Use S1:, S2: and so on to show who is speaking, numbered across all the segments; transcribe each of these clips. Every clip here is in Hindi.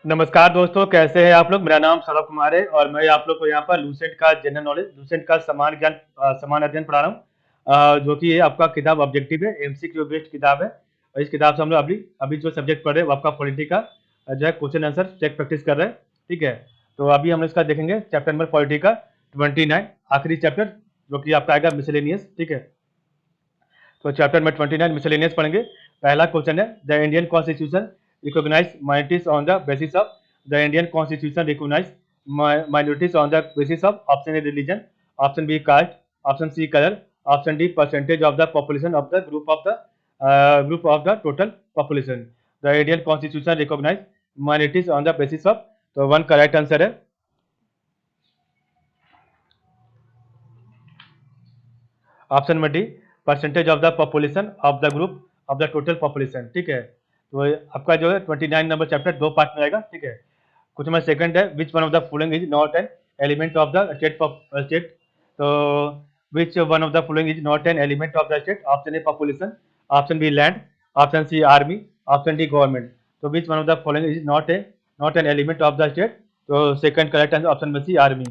S1: नमस्कार दोस्तों, कैसे हैं आप लोग। मेरा नाम सौरभ कुमार है और मैं आप लोग को यहाँ पर लूसेंट का जनरल नॉलेज, लूसेंट का समान अध्ययन पढ़ा रहा हूँ, जो कि ये आपका किताब ऑब्जेक्टिव है, एमसीक्यू बेस्ड किताब है। और इस किताब से हम लोग अभी अभी जो सब्जेक्ट पढ़ रहे हैं वो आपका पॉलिटी का जो है क्वेश्चन आंसर चेक प्रैक्टिस कर रहे हैं। ठीक है, तो अभी हम इसका देखेंगे चैप्टर नंबर पॉलिटी का 29, आखिरी चैप्टर, जो कि आपका आएगा मिसलेनियस। ठीक है, तो चैप्टर में 29 मिसलेनियस पढ़ेंगे। पहला क्वेश्चन है, the Indian constitution recognize minorities on the basis of, the Indian constitution recognize minorities on the basis of, option A religion, option B caste, option C colour, option D percentage of the population of the group of the total population. The Indian constitution recognize minorities on the basis of, तो वन करेक्ट आंसर है ऑप्शन में D, percentage of the population of the group of the total population. ठीक है, तो आपका जो है 29 नंबर चैप्टर दो पार्ट में आएगा। ठीक है, क्वेश्चन नंबर सेकंड है, which one of the following is not an element of the state. तो which one of the following is not an element of the state. Option A population, option B land, option C army, option D government. तो which one of the following is not an element of the state. तो सेकंड करेक्ट आंसर ऑप्शन में सी आर्मी।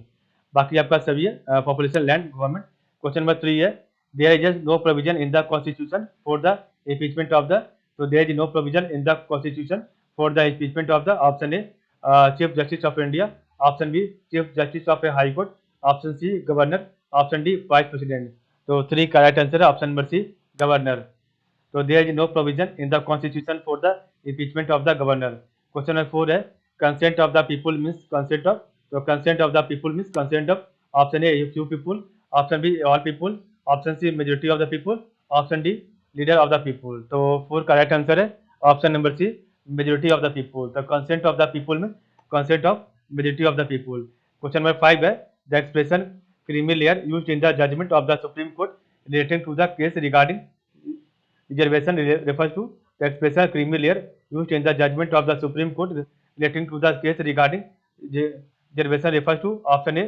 S1: बाकी आपका सभी है population, land, government. Question number 3 है, there is no provision in the constitution for the impeachment of the, so there is no provision in the constitution for the impeachment of the, option a chief justice of India, option b chief justice of a high court, option c governor, option d vice president। तो थ्री करेक्ट आंसर है ऑप्शन नंबर सी गवर्नर। तो there is no provision in the constitution for the impeachment of the governor. Question number 4 है, consent of the people means consent of, तो consent of the people means consent of, option A few people, option B all people, option C majority of the people, option D leader of the people. तो फोर करेक्ट आंसर है option number C majority of the people. The consent of the people में consent of majority of the people. Question number 5 है, the expression creamy layer used in the judgement of the supreme court relating to the case regarding reservation refers to the expression creamy layer used in the judgment of the Supreme Court relating to the case regarding reservation refers to, option A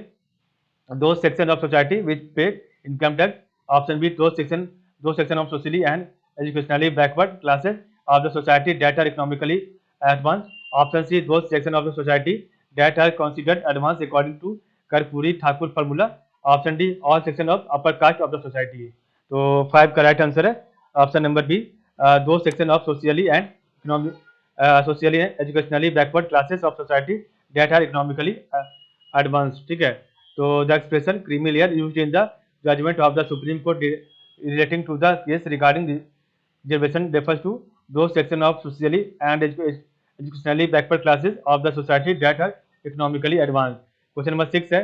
S1: those sections of society which pay income tax, option B those section of socially and educationally backward classes of the society that are economically advanced, option C those section of the society that are considered advanced according to Karpuri Thakur formula, option D all section of upper caste of the society। तो 5 करेक्ट आंसर है option number B, those section of socially and educationally backward classes of society that are economically advanced. ठीक है, तो the expression creamy layer used in the judgement of the supreme court relating to the case regarding reservation refers to those section of socially and educationally backward classes of the society that are economically advanced. Question number 6 है,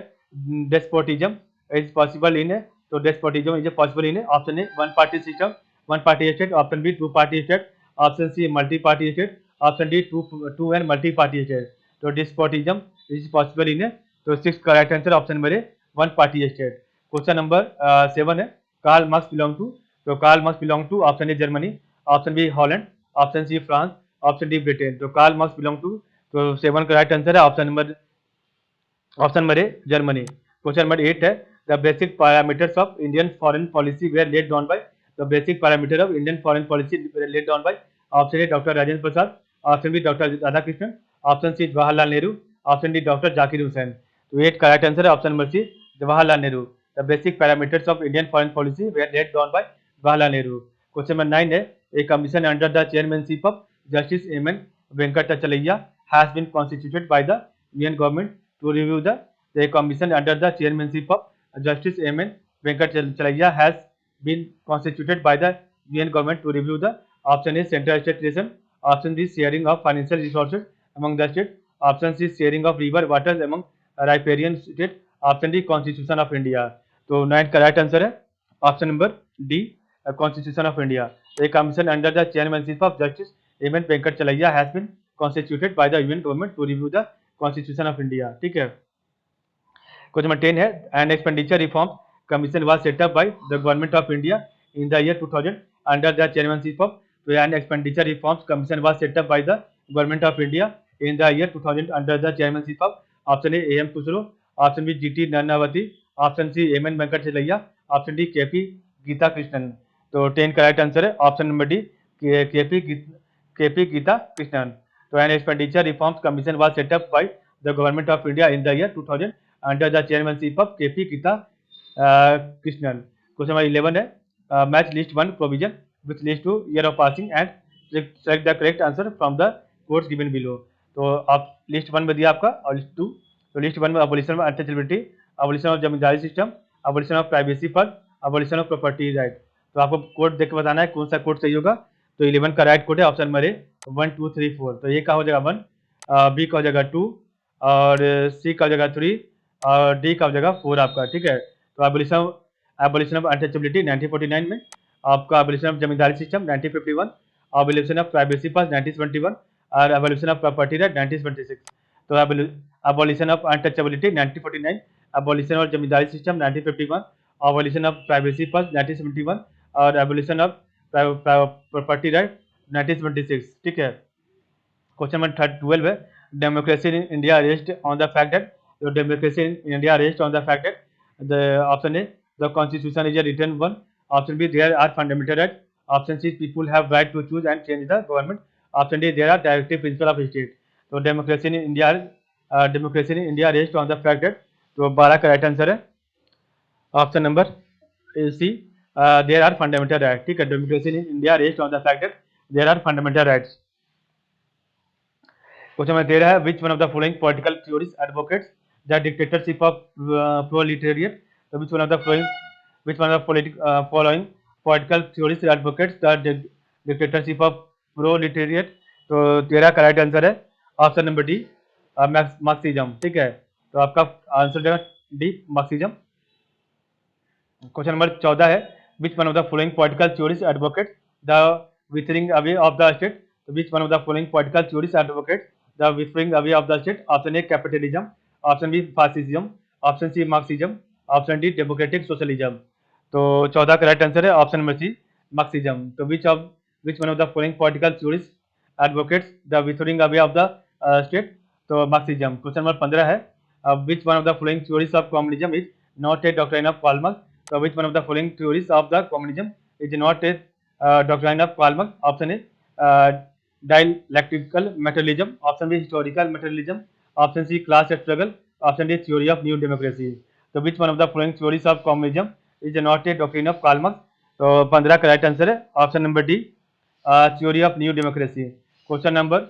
S1: डेस्पोटिज्म इज पॉसिबल इन, तो despotism is possible in, option A one party system, one party state, option B two party state, option C multi party state, option D two and multi party state. तो डिस्पोटिज्म इज पॉसिबल इन, तो six correct answer option number A one party state. Question number 7 है, कार्ल मार्क्स बिलोंग टू, तो Karl Marx belong to, option A Germany, option B Holland, option C France, option D Britain. तो कार्ल मार्क्स बिलोंग टू, तो 7 करेक्ट आंसर है option number A Germany. Question number 8 है, the basic parameters of Indian foreign policy were laid down by, the basic parameter of Indian foreign policy laid down by, option A doctor Rajendra Prasad, option B doctor Radhakrishnan, option C Jawaharlal Nehru, option D doctor Zakir Hussain. तो 8 करेक्ट आंसर है option number C Jawaharlal Nehru. The basic parameters of Indian foreign policy were laid down by Jawaharlal Nehru. Question number 9 है, a commission under the chairmanship of justice M N Venkatachaliah has been constituted by the union government to review the commission under the chairmanship of Justice M.N. Venkatachalaya has been constituted by the Union government to review the, option A central state relation, option B sharing of financial resources among the state, option C sharing of river waters among riparian state, option D constitution of India। तो 9 करेक्ट आंसर है option number D constitution of India. A commission under the chairmanship of Justice M.N. Venkatachalaya has been constituted by the Union government to review the constitution of India. ठीक है, क्वेश्चन नंबर 10 है, an expenditure reform commission was set up by the government of India in the year 2000 under the chairmanship of, तो an expenditure reforms commission was set up by the government of India in the year 2000 under the chairmanship of, option A M Khusro, option B GT Nanavati, option C M N Venkatachaliah, option D KP Geeta Krishnan. तो 10 करेक्ट आंसर है option number D KP Geeta Krishnan. तो an expenditure reforms commission was set up by the government of India in the year 2000 under the chairmanship of KP Geeta Krishnan. Question number 11 है match list one provision which list two year of passing and select the correct answer from the course given below. तो आप लिस्ट वन में दिया आपका और लिस्ट टू, तो लिस्ट वन में abolition of untouchability, abolition of zamindari system, abolition of privacy fund, abolition of property right. तो आपको कोड देख के बताना है कौन सा कोड सही होगा। तो 11 का राइट कोड है ऑप्शन नंबर ए 1 2 3 4। तो ए का हो जाएगा 1, बी का हो जाएगा 2 और सी का हो जाएगा 3 और डी का हो जाएगा 4 आपका, ठीक है। तो एबोलिशन ऑफ अनटचेबिलिटी 1949 में, आपका abolition of zamindari system 1951, abolition of privacy fund 1921 और एबोलिशन ऑफ प्रॉपर्टी राइट 1926। तो abolition of untouchability 1949, abolition of zamindari system 1951, abolition of privacy fund 1971 और एबोलिशन ऑफ प्रॉपर्टी राइट 1976, ठीक है। क्वेश्चन नंबर 12 है democracy in India rest on the fact that, तो democracy in India rest on the fact that the option A the constitution is a written one, option B there are fundamental right, option C people have right to choose and change the government, option D there are directive principle of state. तो democracy in India rest on the fact that, तो 12 का राइट आंसर है option number C there are fundamental right, ठीक है। Democracy in India rest on the fact that there are fundamental rights. Question number 13 है which one of the following political theories advocates the dictatorship of proletariat. तो which one of the following political theories advocates the dictatorship of proletariat. तो 13 का राइट आंसर है ऑप्शन नंबर डी मार्क्सिज्म, ठीक है। तो आपका आंसर है डी मार्क्सिज्म। क्वेश्चन नंबर 14 है which one of the following political theories advocates the withering away of the state. तो which one of the following political theories advocates the withering away of the state, option A capitalism, option B fascism, option C Marxism, option D democratic socialism. तो 14 का राइट आंसर है ऑप्शन नंबर सी मार्क्सिज्म। तो which one of the following political theories advocates the withering away of the state, तो मार्क्सिज्म। क्वेश्चन नंबर 15 है which one of the following theories of communism is not a doctrine of Karl Marx. So which one of the following theories of the communism is not a doctrine of Karl Marx? Option A dialectical materialism, option B historical materialism, option C class struggle, option D theory of new democracy. So which one of the following theories of communism is not a doctrine of Karl Marx? तो 15 का राइट आंसर है option number D theory of new democracy. Question number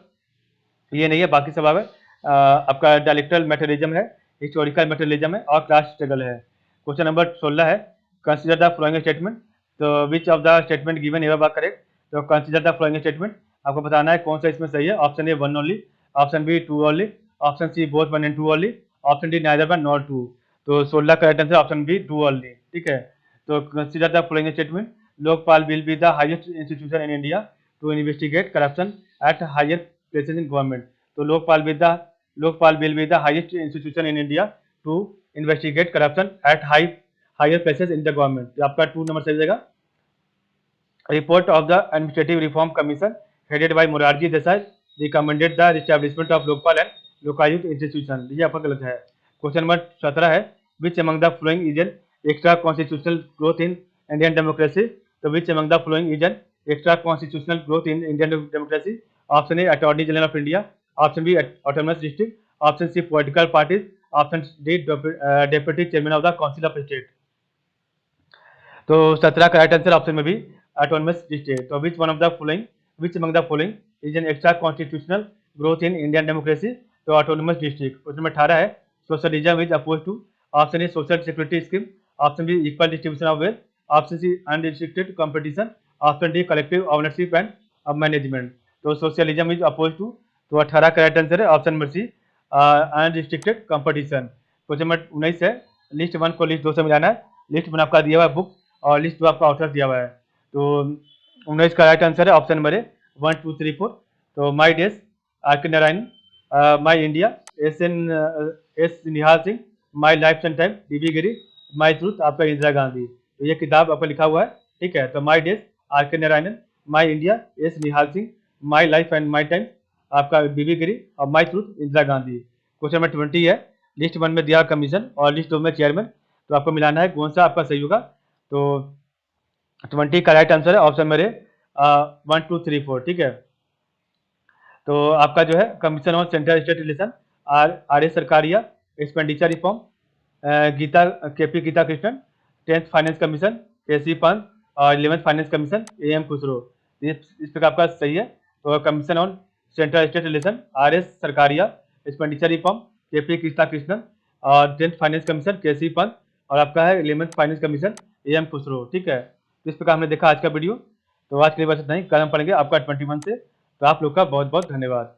S1: ये नहीं है, बाकी सब है आपका डायलेक्टिकल मेटेरियलिज्म है, हिस्टोरिकल मेटेरियलिज्म है और क्लास स्ट्रगल है। क्वेश्चन नंबर 16 है कंसीडर द फ्लोइंग स्टेटमेंट। तो which of the statement given ever बात करेक्ट। तो कंसीडर द फ्लोइंग स्टेटमेंट, आपको बताना है कौन सा इसमें सही है। Option A 1 only, option B 2 only, option C both 1 and 2 only, option D neither 1 not 2। तो 16 का right answer option B 2 only, ठीक है। तो consider the following statement, Lokpal will be the highest institution in India to investigate corruption at higher places in government. तो Lokpal will be the highest institution in India to investigate corruption at higher places in the government. आपका 2 नंबर सही जाएगा। Report of the administrative reform commission headed by Morarji Desai recommended the establishment of Lokpal and Lokayukta institution. ये आपका गलत है। क्वेश्चन नंबर 17 है which among the following is an extra constitutional growth in Indian democracy. तो which among the following is an extra constitutional growth in Indian democracy. Option A attorney general of India, option B autonomous district, option C political parties, option D deputy chairman of the council of state. तो 17 का राइट आंसर ऑप्शन में भी ऑटोनमस डिस्ट्रिक्ट। तो which among the following is an extra constitutional growth in Indian democracy. तो ऑटोनमस डिस्ट्रिक्ट। क्वेश्चन नंबर 18 है socialism is oppose to. Option A social security scheme, option B equal distribution of wealth, option C unrestricted competition, option D collective ownership and management. तो सोशलिज्म इज अपोज टू, तो 18 का राइट आंसर है option number C unrestricted competition. Question number 19 है लिस्ट 1 को लिस्ट 2 से मिलाना है। लिस्ट 1 आपका दिया हुआ है बुक और लिस्ट 2 आपका ऑथर दिया हुआ है। तो 19 का राइट आंसर है ऑप्शन नंबर ए 1 2 3 4। तो my days R K Narayan, my India S Nihal Singh, my life and time DV. Giri, my truth आपका इंदिरा गांधी। तो ये किताब आपका लिखा हुआ है, ठीक है। तो my days R K Narayan, my India S Nihal Singh, my life and my time आपका डी.वी. गिरी और my truth Indira Gandhi. Question number 20 है लिस्ट 1 में दिया कमीशन और लिस्ट 2 में चेयरमैन। तो आपको मिलाना है कौन सा आपका सही होगा। तो 20 का राइट आंसर है ऑप्शन नंबर ए 1 2 3 4, ठीक है। तो आपका जो है commission on central state relation, R S Sarkaria, expenditure reform, Geeta K P Geeta Krishnan, 10th finance commission K C Pant और 11th finance commission A M Khusro. इस प्रकार आपका सही है। तो commission on central state relation, R S Sarkaria, expenditure reform K P Geeta Krishnan और 10th finance commission K C Pant और आपका है 11th finance commission A M Khusro. ठीक है, तो इस प्रकार हमने देखा आज का वीडियो। तो आज के लिए बस इतना ही, कल हम पढ़ेंगे आपका 21 से। तो आप लोग का बहुत बहुत धन्यवाद।